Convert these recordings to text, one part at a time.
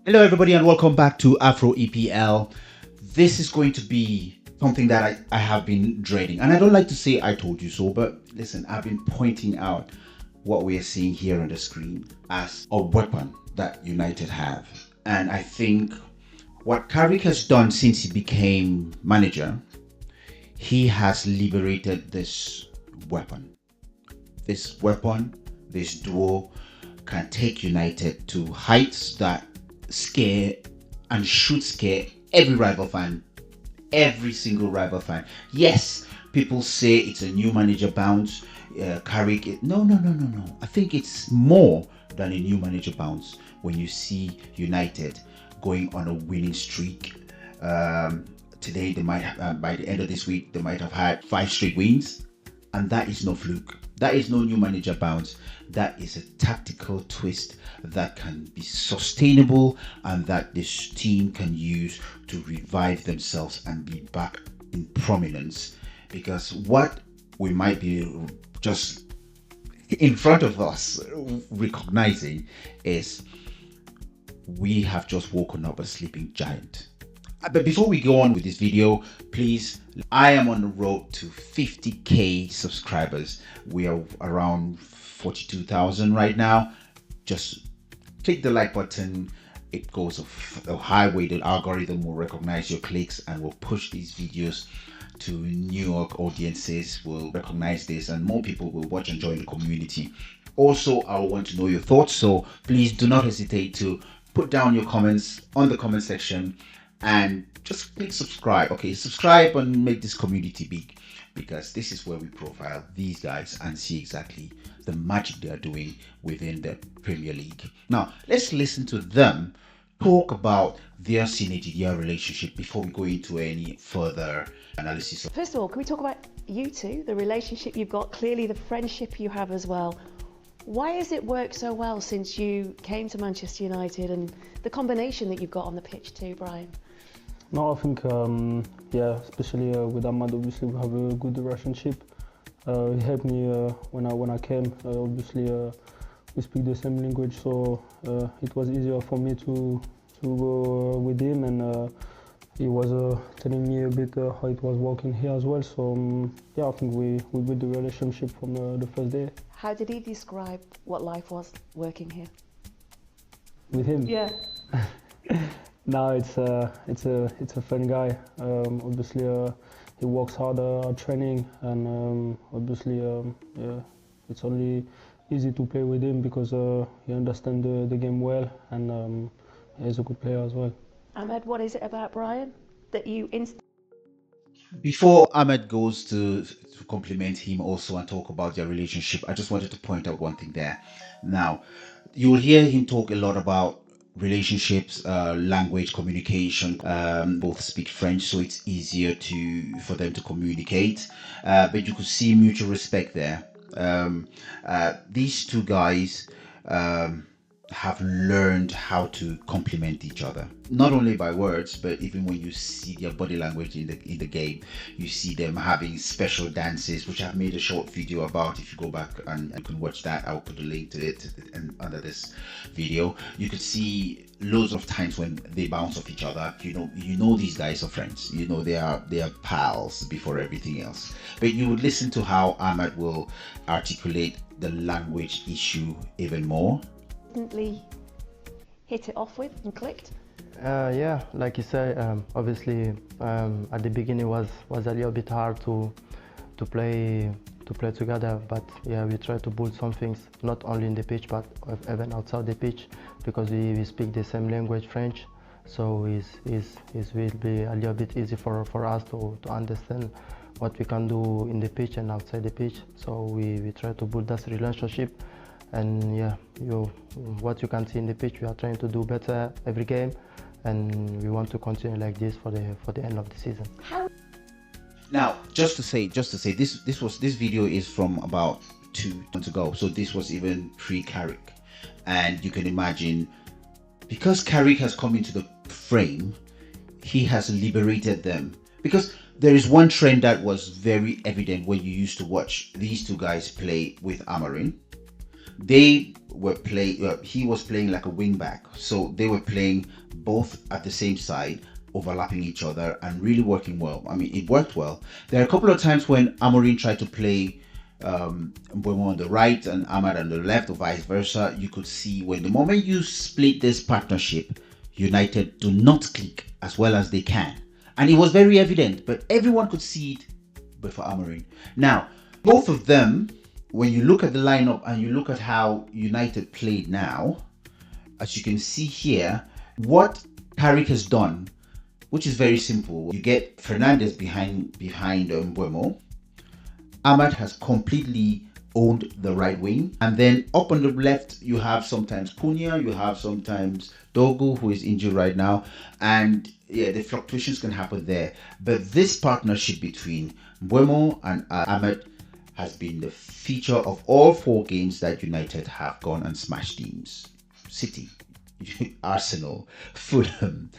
Hello everybody and welcome back to Afro EPL. This is going to be something that I have been dreading, and I don't like to say I told you so, but listen, I've been pointing out what we are seeing here on the screen as a weapon that United have. And I think what Carrick has done since he became manager, he has liberated this weapon. This weapon, this duo can take United to heights that scare and should scare every rival fan, every single rival fan. Yes, people say it's a new manager bounce. Carrick, no. I think it's more than a new manager bounce when you see United going on a winning streak. Today, they might have, by the end of this week, they might have had 5 straight wins, and that is no fluke. That is no new manager bounce. That is a tactical twist that can be sustainable and that this team can use to revive themselves and be back in prominence. Because what we might be just in front of us recognizing is we have just woken up a sleeping giant. But before we go on with this video, please, I am on the road to 50k subscribers. We are around 42,000 right now. Just click the like button. It goes a highway. The algorithm will recognize your clicks and will push these videos to New York audiences, will recognize this, and more people will watch and join the community. Also, I want to know your thoughts, so please do not hesitate to put down your comments on the comment section and just click subscribe. Okay, subscribe and make this community big, because this is where we profile these guys and see exactly the magic they are doing within the Premier League. Now, let's listen to them talk about their synergy, their relationship, before we go into any further analysis. First of all, can we talk about you two, the relationship you've got, clearly the friendship you have as well. Why has it worked so well since you came to Manchester United, and the combination that you've got on the pitch too, Bryan? No, I think, especially with Amad, obviously we have a good relationship. He helped me when I came. Obviously, we speak the same language, so it was easier for me to go with him, and he was telling me a bit how it was working here as well. So I think we built the relationship from the first day. How did he describe what life was working here? With him? Yeah. No, it's a fun guy. Obviously, he works hard at training, and obviously, it's only easy to play with him because he understands the game well, and he's a good player as well. Amad, what is it about Bryan that you Before Ahmed goes to compliment him also and talk about their relationship, I just wanted to point out one thing there. Now, you will hear him talk a lot about relationships, language, communication. Both speak French, so it's easier for them to communicate. But you could see mutual respect there. These two guys have learned how to complement each other, not only by words, but even when you see their body language in the game. You see them having special dances, which I've made a short video about. If you go back and you can watch that, I'll put a link to it under this video. You could see loads of times when they bounce off each other. You know these guys are friends. You know they are pals before everything else. But you would listen to how Ahmad will articulate the language issue even more. Hit it off with and clicked? Yeah, like you say, obviously at the beginning was a little bit hard to play together, but yeah, we try to build some things not only in the pitch but even outside the pitch, because we speak the same language, French, so it will be a little bit easy for us to understand what we can do in the pitch and outside the pitch. So we try to build that relationship. And yeah, what you can see in the pitch, we are trying to do better every game, and we want to continue like this for the end of the season. Now, just to say, this video is from about 2 months ago, so this was even pre-Carrick, and you can imagine, because Carrick has come into the frame, he has liberated them. Because there is one trend that was very evident when you used to watch these two guys play with Amarin. They were playing. He was playing like a wing back, so they were playing both at the same side, overlapping each other, and really working well. I mean, it worked well. There are a couple of times when Amorim tried to play Mbeumo on the right and Amad on the left, or vice versa. You could see when the moment you split this partnership, United do not click as well as they can, and it was very evident. But everyone could see it, but for Amorim. Now, both of them, when you look at the lineup and you look at how United played now, as you can see here, what Carrick has done, which is very simple. You get Fernandes behind Mbeumo. Amad has completely owned the right wing, and then up on the left you have sometimes Cunha, you have sometimes Dogu, who is injured right now, and yeah, the fluctuations can happen there. But this partnership between Mbeumo and Amad has been the feature of all 4 games that United have gone and smashed teams. City, Arsenal, Fulham,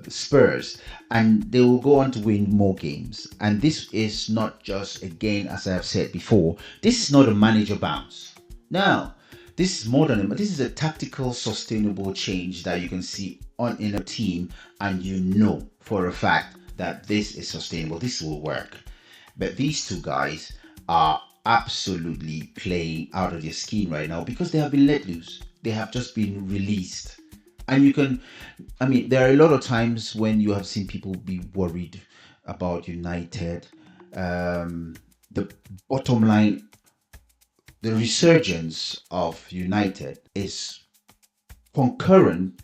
Spurs, and they will go on to win more games. And this is not just, again, as I have said before, this is not a manager bounce. Now, this is more than this is a tactical, sustainable change that you can see in a team, and you know for a fact that this is sustainable. This will work. But these 2 guys are absolutely playing out of their skin right now because they have been let loose. They have just been released. And you can, I mean, there are a lot of times when you have seen people be worried about United. The bottom line, the resurgence of United is concurrent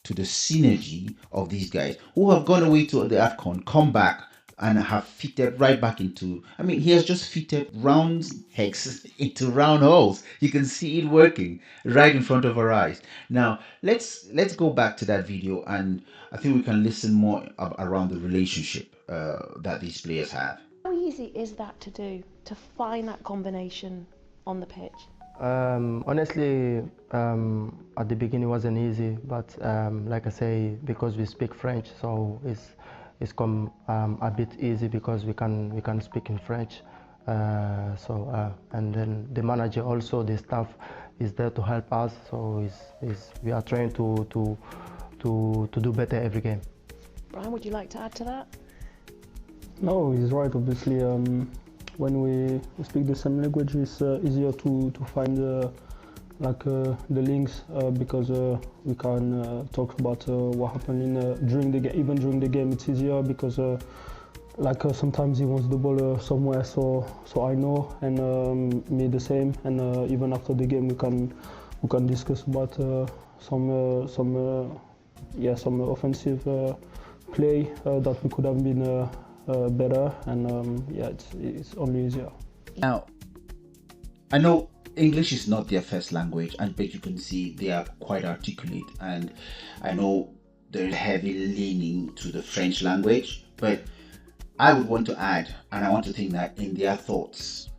to the synergy of these guys who have gone away to the AFCON, come back, and have fitted right back into, I mean, he has just fitted round hexes into round holes. You can see it working right in front of our eyes. Now, let's go back to that video, and I think we can listen more around the relationship that these players have. How easy is that to do, to find that combination on the pitch? Honestly, at the beginning it wasn't easy, but like I say, because we speak French, so it's come a bit easy because we can speak in French. And then the manager also, the staff is there to help us. So we are trying to do better every game. Bryan, would you like to add to that? No, he's right. Obviously, when we speak the same language, it's easier to find the links because we can talk about what happened during the game. Even during the game, it's easier because sometimes he wants the ball somewhere, so I know, and me the same. And even after the game, we can discuss about some offensive play that we could have been better, and it's only easier. Now, I know English is not their first language, but you can see they are quite articulate, and I know there's heavy leaning to the French language, but I would want to add, and I want to think that in their thoughts,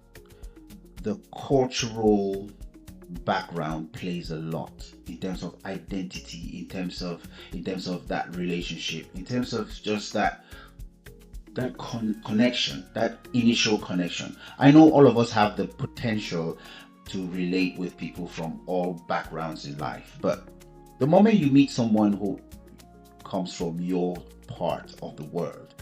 the cultural background plays a lot in terms of identity, in terms of that relationship, in terms of just that connection, that initial connection. I know all of us have the potential to relate with people from all backgrounds in life, but the moment you meet someone who comes from your part of the world,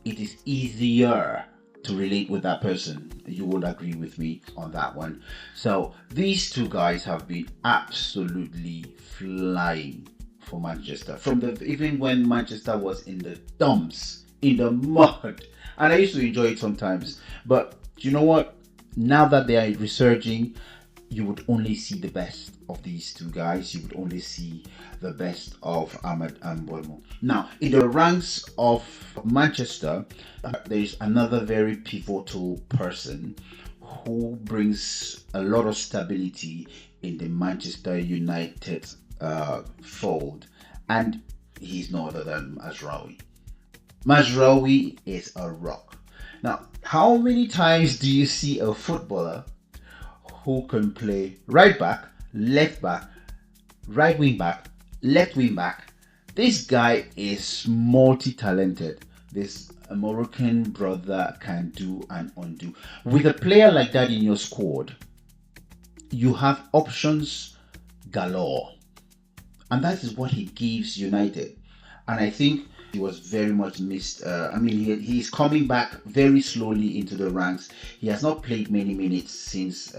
it is easier to relate with that person. You would agree with me on that one. So these 2 guys have been absolutely flying for Manchester even when Manchester was in the dumps, in the mud, and I used to enjoy it sometimes. But you know what? Now that they are resurging, you would only see the best of these 2 guys. You would only see the best of Amad and Mbeumo. Now, in the ranks of Manchester, there is another very pivotal person who brings a lot of stability in the Manchester United fold, and he's no other than Mazraoui. Mazraoui is a rock. Now, how many times do you see a footballer who can play right back, left back, right wing back, left wing back? This guy is multi-talented. This Moroccan brother can do and undo. With a player like that in your squad, you have options galore. And that is what he gives United. And I think he was very much missed. He's coming back very slowly into the ranks. He has not played many minutes since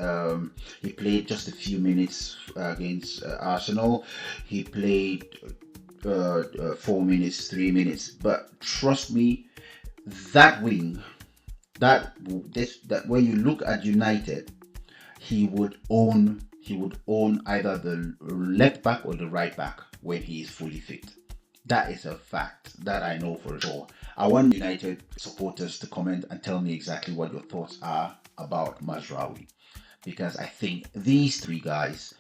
he played just a few minutes against Arsenal. He played 4 minutes, 3 minutes. But trust me, that wing, that when you look at United, he would own either the left back or the right back when he is fully fit. That is a fact that I know for sure. I want United supporters to comment and tell me exactly what your thoughts are about Mazraoui, because I think these three guys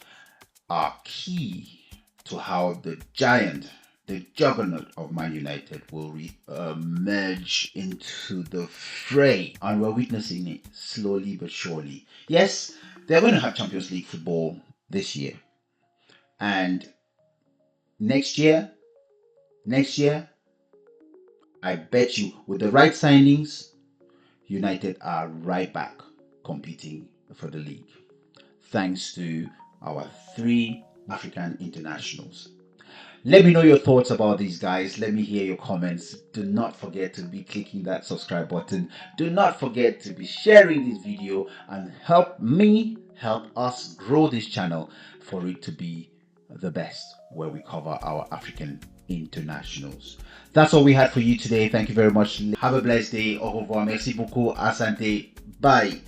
are key to how the giant, the juggernaut of Man United will merge into the fray. And we're witnessing it slowly but surely. Yes, they're going to have Champions League football this year. And next year, I bet you with the right signings, United are right back competing for the league. Thanks to our 3 African internationals. Let me know your thoughts about these guys. Let me hear your comments. Do not forget to be clicking that subscribe button. Do not forget to be sharing this video and help us grow this channel for it to be the best, where we cover our African internationals. That's all we had for you today. Thank you very much. Have a blessed day. Au revoir. Merci beaucoup. Asante. Bye.